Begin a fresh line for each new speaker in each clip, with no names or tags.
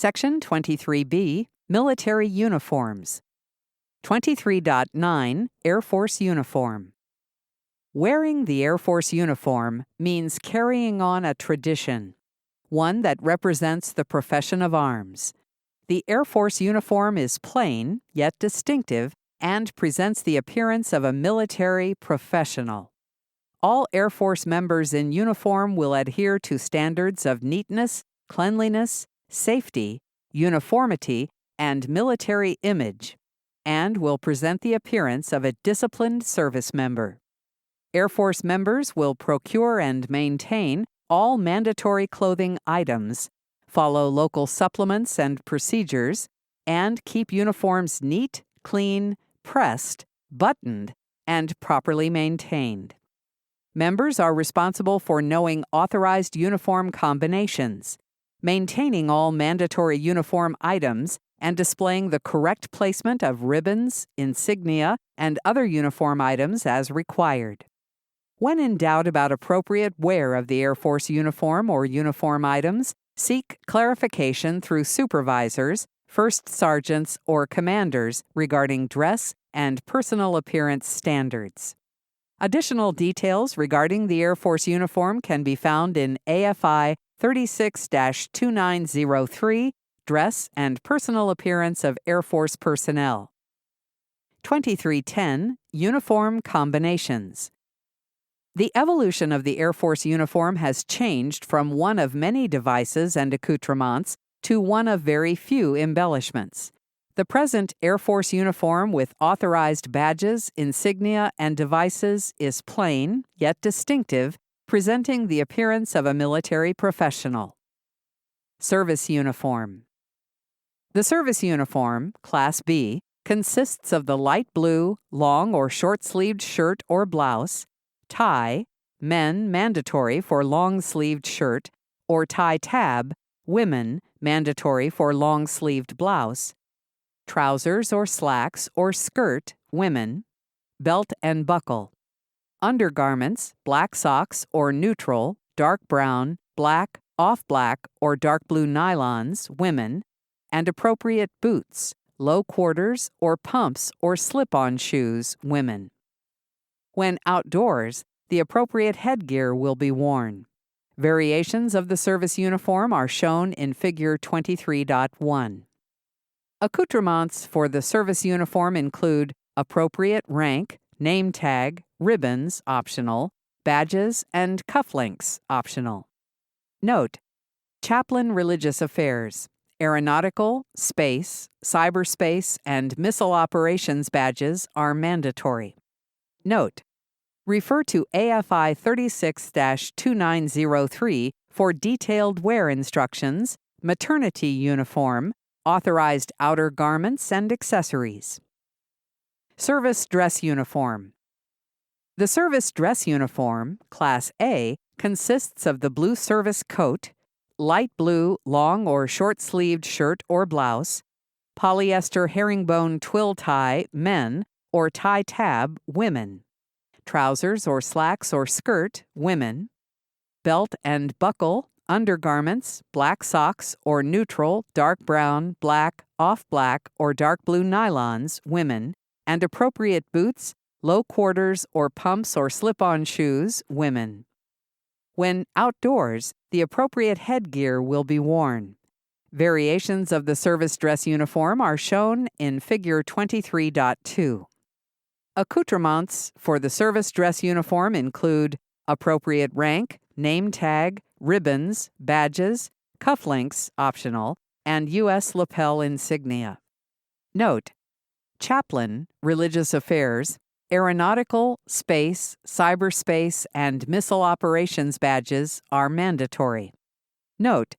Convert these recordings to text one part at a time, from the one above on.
Section 23B, Military Uniforms. 23.9, Air Force Uniform. Wearing the Air Force uniform means carrying on a tradition, one that represents the profession of arms. The Air Force uniform is plain, yet distinctive, and presents the appearance of a military professional. All Air Force members in uniform will adhere to standards of neatness, cleanliness, safety, uniformity, and military image, and will present the appearance of a disciplined service member. Air Force members will procure and maintain all mandatory clothing items, follow local supplements and procedures, and keep uniforms neat, clean, pressed, buttoned, and properly maintained. Members are responsible for knowing authorized uniform combinations, maintaining all mandatory uniform items, and displaying the correct placement of ribbons, insignia, and other uniform items as required. When in doubt about appropriate wear of the Air Force uniform or uniform items, seek clarification through supervisors, first sergeants, or commanders regarding dress and personal appearance standards. Additional details regarding the Air Force uniform can be found in AFI 36-2903, Dress and Personal Appearance of Air Force Personnel. 2310, Uniform Combinations. The evolution of the Air Force uniform has changed from one of many devices and accoutrements to one of very few embellishments. The present Air Force uniform with authorized badges, insignia, and devices is plain, yet distinctive, presenting the appearance of a military professional. Service uniform. The service uniform, Class B, consists of the light blue, long or short-sleeved shirt or blouse, tie, men mandatory for long-sleeved shirt, or tie tab, women mandatory for long-sleeved blouse, trousers or slacks or skirt, women, belt and buckle, undergarments, black socks or neutral, dark brown, black, off-black, or dark blue nylons, women, and appropriate boots, low quarters, or pumps or slip-on shoes, women. When outdoors, the appropriate headgear will be worn. Variations of the service uniform are shown in Figure 23.1. Accoutrements for the service uniform include appropriate rank, name tag, ribbons, optional, badges, and cufflinks, optional. Note: Chaplain Religious Affairs, Aeronautical, Space, Cyberspace, and Missile Operations badges are mandatory. Note: Refer to AFI 36-2903 for detailed wear instructions, maternity uniform, authorized outer garments and accessories. Service dress uniform. The service dress uniform, Class A, consists of the blue service coat, light blue long or short-sleeved shirt or blouse, polyester herringbone twill tie, men, or tie tab, women, trousers or slacks or skirt, women, belt and buckle, undergarments, black socks or neutral, dark brown, black, off-black, or dark blue nylons, women, and appropriate boots, low quarters, or pumps or slip-on shoes, women. When outdoors, the appropriate headgear will be worn. Variations of the service dress uniform are shown in Figure 23.2. Accoutrements for the service dress uniform include appropriate rank, name tag, ribbons, badges, cufflinks, optional, and U.S. lapel insignia. Note: Chaplain, Religious Affairs, Aeronautical, Space, Cyberspace, and Missile Operations badges are mandatory. Note: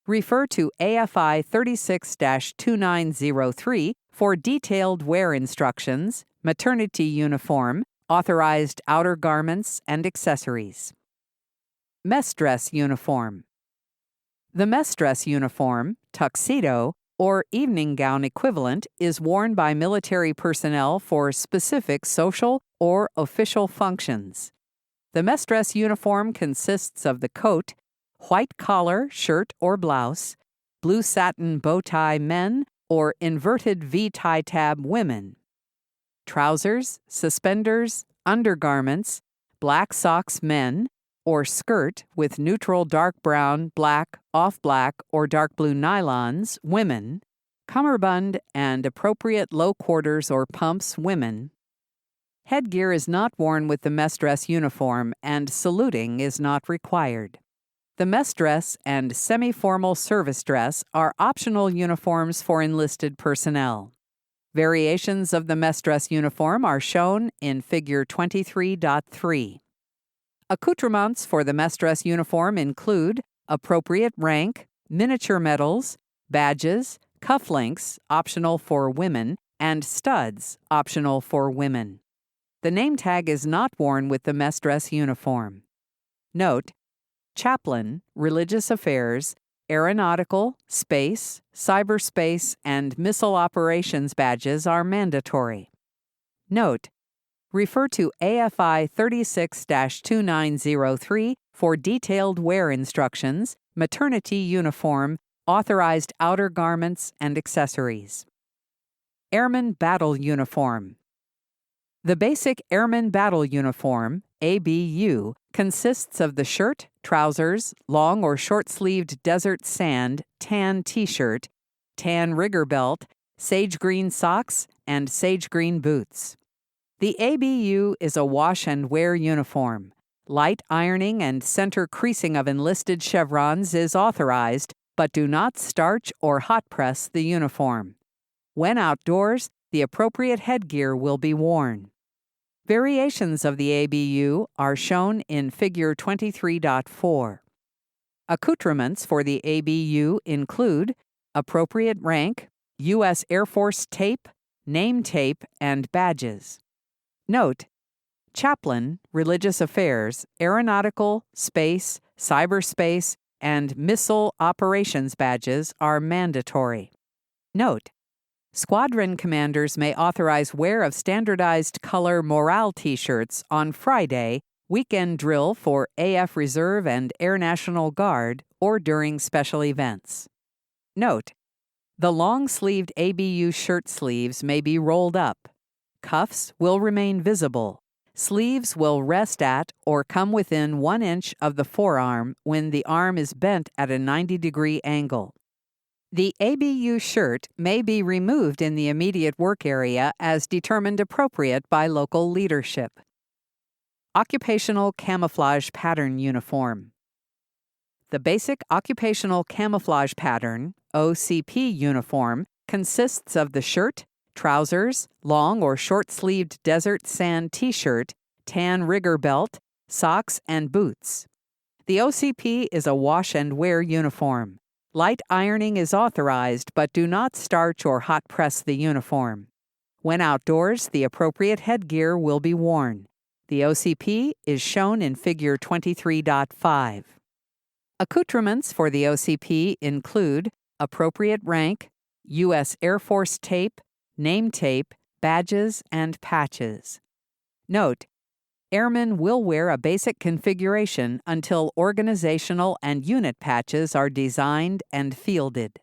Refer to AFI 36-2903 for detailed wear instructions, maternity uniform, authorized outer garments, and accessories. Mess dress uniform. The mess dress uniform, tuxedo, or evening gown equivalent is worn by military personnel for specific social or official functions. The mess dress uniform consists of the coat, white collar, shirt or blouse, blue satin bow tie men, or inverted V-tie tab women. Trousers, suspenders, undergarments, black socks men, or skirt with neutral dark brown, black, off-black, or dark blue nylons women. Cummerbund and appropriate low quarters or pumps women. Headgear is not worn with the mess dress uniform, and saluting is not required. The mess dress and semi-formal service dress are optional uniforms for enlisted personnel. Variations of the mess dress uniform are shown in Figure 23.3. Accoutrements for the mess dress uniform include appropriate rank, miniature medals, badges, cufflinks, optional for women, and studs, optional for women. The name tag is not worn with the mess dress uniform. Note: chaplain, religious affairs, aeronautical, space, cyberspace, and missile operations badges are mandatory. Note: refer to AFI 36-2903 for detailed wear instructions, maternity uniform, authorized outer garments, and accessories. Airman Battle Uniform. The basic Airman Battle Uniform, ABU, consists of the shirt, trousers, long or short-sleeved desert sand, tan t-shirt, tan rigger belt, sage green socks, and sage green boots. The ABU is a wash-and-wear uniform. Light ironing and center creasing of enlisted chevrons is authorized, but do not starch or hot press the uniform. When outdoors, the appropriate headgear will be worn. Variations of the ABU are shown in Figure 23.4. Accoutrements for the ABU include appropriate rank, U.S. Air Force tape, name tape, and badges. Note: chaplain, religious affairs, aeronautical, space, cyberspace, and missile operations badges are mandatory. Note: squadron commanders may authorize wear of standardized color morale T-shirts on Friday, weekend drill for AF Reserve and Air National Guard, or during special events. Note: the long-sleeved ABU shirt sleeves may be rolled up. Cuffs will remain visible. Sleeves will rest at or come within 1 inch of the forearm when the arm is bent at a 90-degree angle. The ABU shirt may be removed in the immediate work area as determined appropriate by local leadership. Occupational Camouflage Pattern Uniform. The basic Occupational Camouflage Pattern, OCP uniform, consists of the shirt, trousers, long or short-sleeved desert sand t-shirt, tan rigger belt, socks, and boots. The OCP is a wash-and-wear uniform. Light ironing is authorized, but do not starch or hot press the uniform. When outdoors, the appropriate headgear will be worn. The OCP is shown in Figure 23.5. Accoutrements for the OCP include appropriate rank, U.S. Air Force tape, name tape, badges, and patches. Note: airmen will wear a basic configuration until organizational and unit patches are designed and fielded.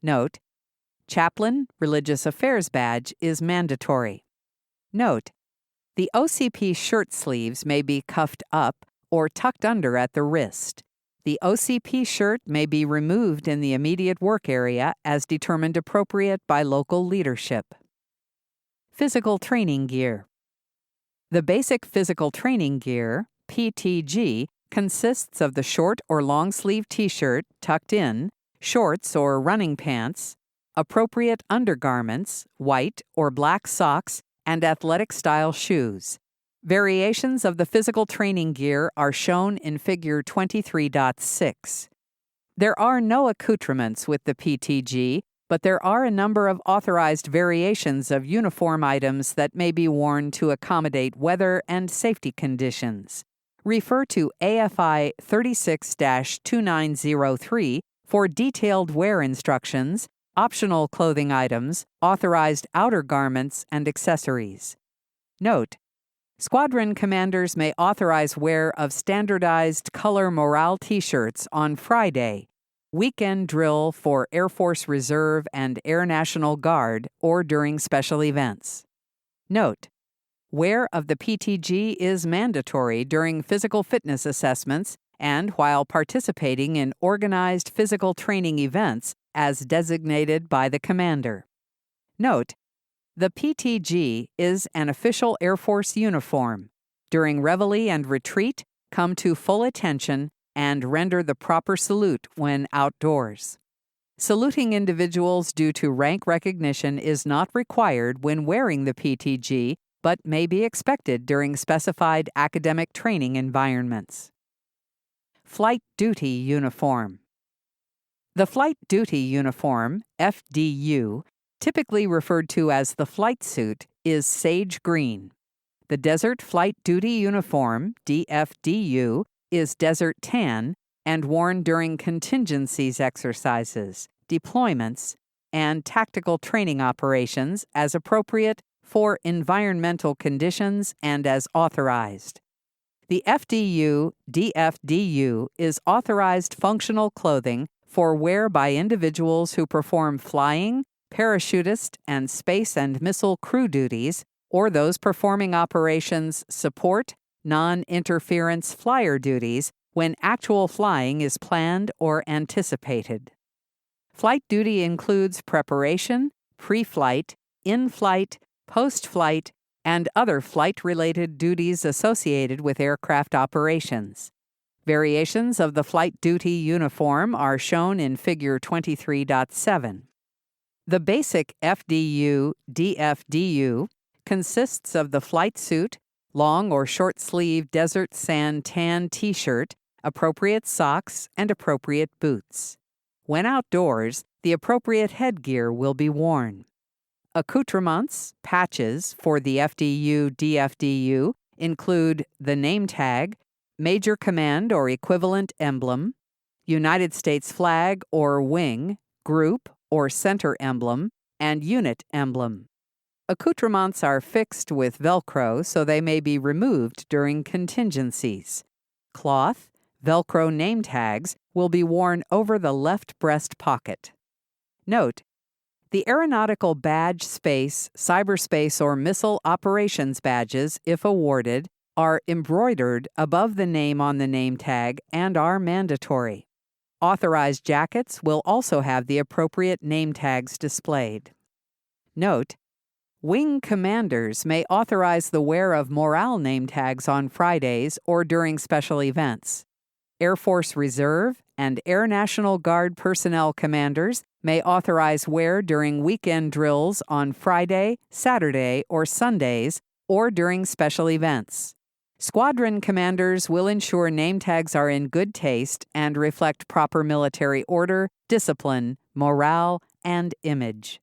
Note: chaplain religious affairs badge is mandatory. Note: the OCP shirt sleeves may be cuffed up or tucked under at the wrist. The OCP shirt may be removed in the immediate work area as determined appropriate by local leadership. Physical training gear. The basic physical training gear, PTG, consists of the short or long-sleeve T-shirt tucked in, shorts or running pants, appropriate undergarments, white or black socks, and athletic-style shoes. Variations of the physical training gear are shown in Figure 23.6. There are no accoutrements with the PTG, but there are a number of authorized variations of uniform items that may be worn to accommodate weather and safety conditions. Refer to AFI 36-2903 for detailed wear instructions, optional clothing items, authorized outer garments, and accessories. Note: squadron commanders may authorize wear of standardized color morale T-shirts on Friday, weekend drill for Air Force Reserve and Air National Guard or during special events. Note: wear of the PTG is mandatory during physical fitness assessments and while participating in organized physical training events as designated by the commander. Note: the PTG is an official Air Force uniform. During reveille and retreat, come to full attention and render the proper salute when outdoors. Saluting individuals due to rank recognition is not required when wearing the PTG, but may be expected during specified academic training environments. Flight Duty Uniform. The Flight Duty Uniform, FDU, typically referred to as the flight suit, is sage green. The Desert Flight Duty Uniform, DFDU, is desert tan and worn during contingencies exercises, deployments, and tactical training operations as appropriate for environmental conditions and as authorized. The FDU-DFDU is authorized functional clothing for wear by individuals who perform flying, parachutist, and space and missile crew duties, or those performing operations support, non-interference flyer duties when actual flying is planned or anticipated. Flight duty includes preparation, pre-flight, in-flight, post-flight, and other flight-related duties associated with aircraft operations. Variations of the flight duty uniform are shown in Figure 23.7. The basic FDU-DFDU consists of the flight suit, long or short-sleeve desert sand tan T-shirt, appropriate socks, and appropriate boots. When outdoors, the appropriate headgear will be worn. Accoutrements, patches, for the FDU-DFDU include the name tag, Major Command or equivalent emblem, United States flag or wing, group or center emblem, and unit emblem. Accoutrements are fixed with Velcro so they may be removed during contingencies. Cloth, Velcro name tags will be worn over the left breast pocket. Note: the aeronautical badge space, cyberspace, or missile operations badges, if awarded, are embroidered above the name on the name tag and are mandatory. Authorized jackets will also have the appropriate name tags displayed. Note: wing commanders may authorize the wear of morale name tags on Fridays or during special events. Air Force Reserve and Air National Guard personnel commanders may authorize wear during weekend drills on Friday, Saturday, or Sundays, or during special events. Squadron commanders will ensure name tags are in good taste and reflect proper military order, discipline, morale, and image.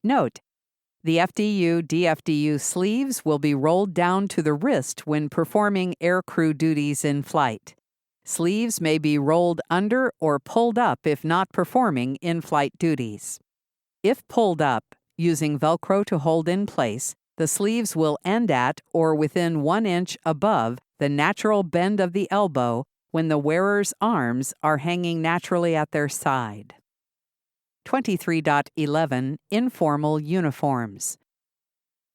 Note: the FDU-DFDU sleeves will be rolled down to the wrist when performing aircrew duties in flight. Sleeves may be rolled under or pulled up if not performing in-flight duties. If pulled up, using Velcro to hold in place, the sleeves will end at or within 1 inch above the natural bend of the elbow when the wearer's arms are hanging naturally at their side. 23.11 Informal Uniforms.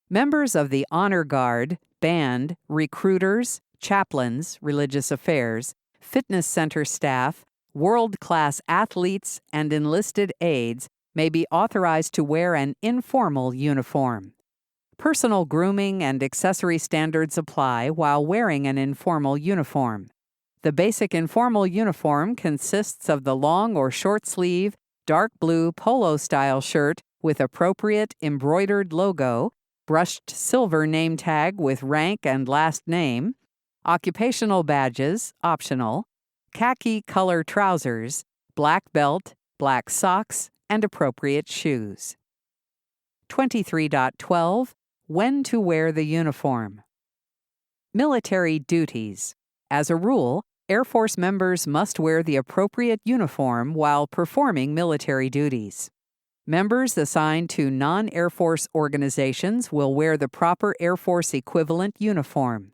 Members of the Honor Guard, band, recruiters, chaplains, religious affairs, fitness center staff, world-class athletes, and enlisted aides may be authorized to wear an informal uniform. Personal grooming and accessory standards apply while wearing an informal uniform. The basic informal uniform consists of the long or short sleeve, dark blue polo-style shirt with appropriate embroidered logo, brushed silver name tag with rank and last name, occupational badges, optional, khaki color trousers, black belt, black socks, and appropriate shoes. 23.12 When to wear the uniform. Military duties. As a rule, Air Force members must wear the appropriate uniform while performing military duties. Members assigned to non-Air Force organizations will wear the proper Air Force equivalent uniform.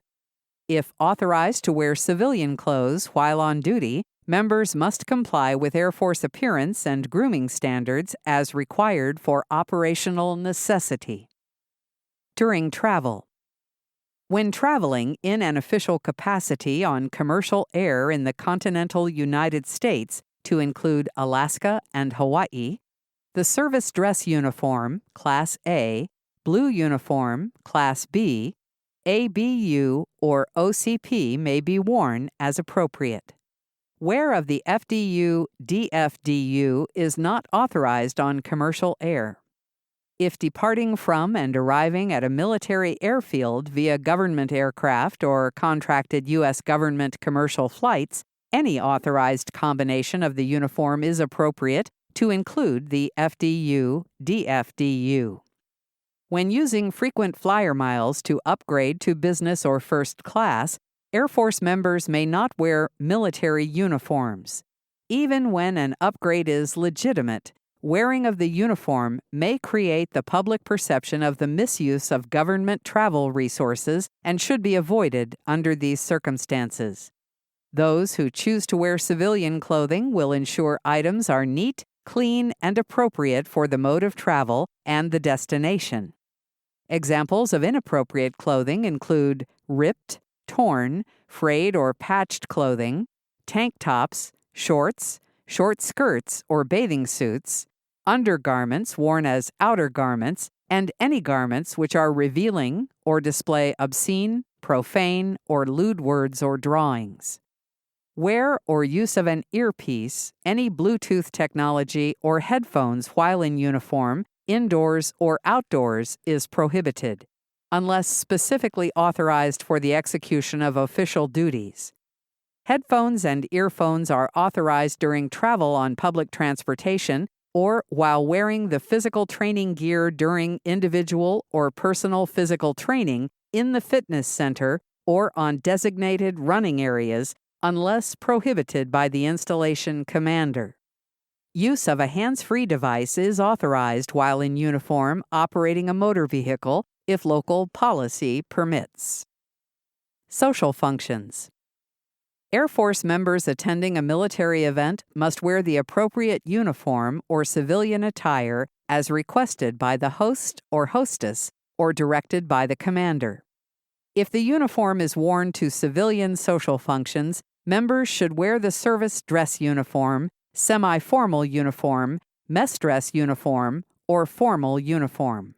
If authorized to wear civilian clothes while on duty, Members must comply with Air Force appearance and grooming standards as required for operational necessity. During travel. When traveling in an official capacity on commercial air in the continental United States, to include Alaska and Hawaii, the service dress uniform, Class A, blue uniform, Class B, ABU, or OCP may be worn as appropriate. Wear of the FDU, DFDU is not authorized on commercial air. If departing from and arriving at a military airfield via government aircraft or contracted U.S. government commercial flights, any authorized combination of the uniform is appropriate to include the FDU, DFDU. When using frequent flyer miles to upgrade to business or first class, Air Force members may not wear military uniforms. Even when an upgrade is legitimate, wearing of the uniform may create the public perception of the misuse of government travel resources and should be avoided under these circumstances. Those who choose to wear civilian clothing will ensure items are neat, clean, and appropriate for the mode of travel and the destination. Examples of inappropriate clothing include ripped, torn, frayed or patched clothing, tank tops, shorts, short skirts or bathing suits, undergarments worn as outer garments, and any garments which are revealing or display obscene, profane, or lewd words or drawings. Wear or use of an earpiece, any Bluetooth technology, or headphones while in uniform, indoors or outdoors, is prohibited, unless specifically authorized for the execution of official duties. Headphones and earphones are authorized during travel on public transportation or while wearing the physical training gear during individual or personal physical training in the fitness center or on designated running areas, unless prohibited by the installation commander. Use of a hands-free device is authorized while in uniform operating a motor vehicle if local policy permits. Social functions. Air Force members attending a military event must wear the appropriate uniform or civilian attire as requested by the host or hostess or directed by the commander. If the uniform is worn to civilian social functions, members should wear the service dress uniform, semi-formal uniform, mess dress uniform, or formal uniform.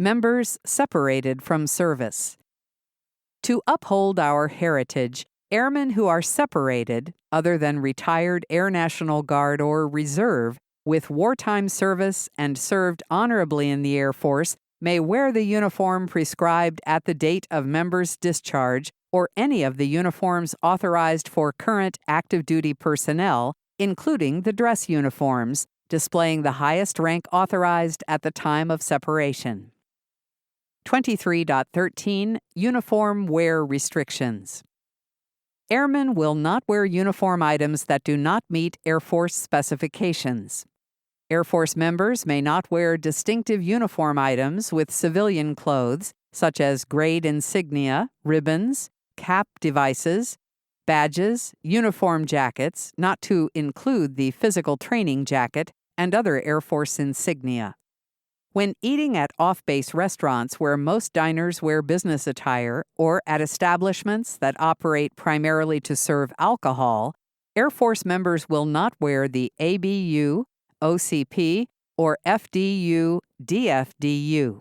Members separated from service. To uphold our heritage, airmen who are separated, other than retired Air National Guard or Reserve, with wartime service and served honorably in the Air Force may wear the uniform prescribed at the date of member's discharge or any of the uniforms authorized for current active duty personnel, including the dress uniforms, displaying the highest rank authorized at the time of separation. 23.13 Uniform Wear Restrictions. Airmen will not wear uniform items that do not meet Air Force specifications. Air Force members may not wear distinctive uniform items with civilian clothes, such as grade insignia, ribbons, cap devices, badges, uniform jackets, not to include the physical training jacket, and other Air Force insignia. When eating at off-base restaurants where most diners wear business attire or at establishments that operate primarily to serve alcohol, Air Force members will not wear the ABU, OCP, or FDU, DFDU.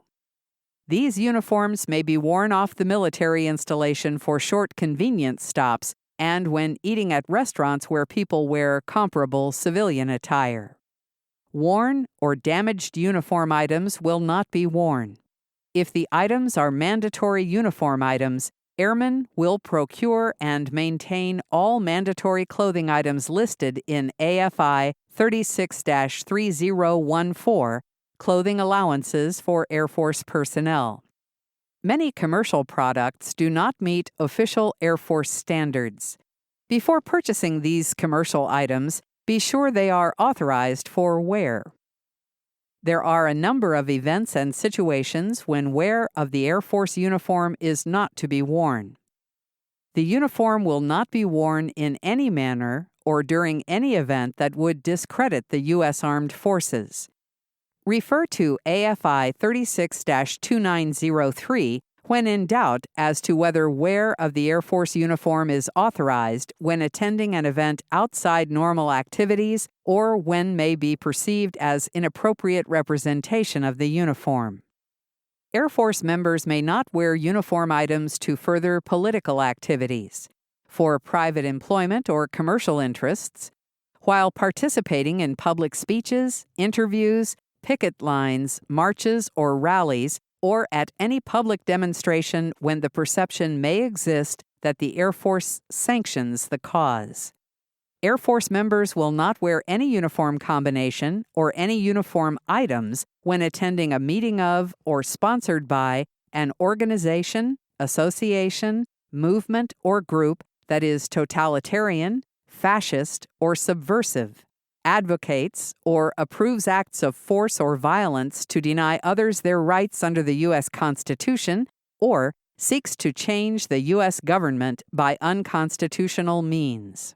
These uniforms may be worn off the military installation for short convenience stops and when eating at restaurants where people wear comparable civilian attire. Worn or damaged uniform items will not be worn. If the items are mandatory uniform items, airmen will procure and maintain all mandatory clothing items listed in AFI 36-3014, Clothing Allowances for Air Force Personnel. Many commercial products do not meet official Air Force standards. Before purchasing these commercial items, be sure they are authorized for wear. There are a number of events and situations when wear of the Air Force uniform is not to be worn. The uniform will not be worn in any manner or during any event that would discredit the U.S. Armed Forces. Refer to AFI 36-2903 when in doubt as to whether wear of the Air Force uniform is authorized when attending an event outside normal activities or when may be perceived as inappropriate representation of the uniform. Air Force members may not wear uniform items to further political activities, for private employment or commercial interests, while participating in public speeches, interviews, picket lines, marches, or rallies, or at any public demonstration when the perception may exist that the Air Force sanctions the cause. Air Force members will not wear any uniform combination or any uniform items when attending a meeting of or sponsored by an organization, association, movement, or group that is totalitarian, fascist, or subversive, advocates or approves acts of force or violence to deny others their rights under the U.S. Constitution, or seeks to change the U.S. government by unconstitutional means.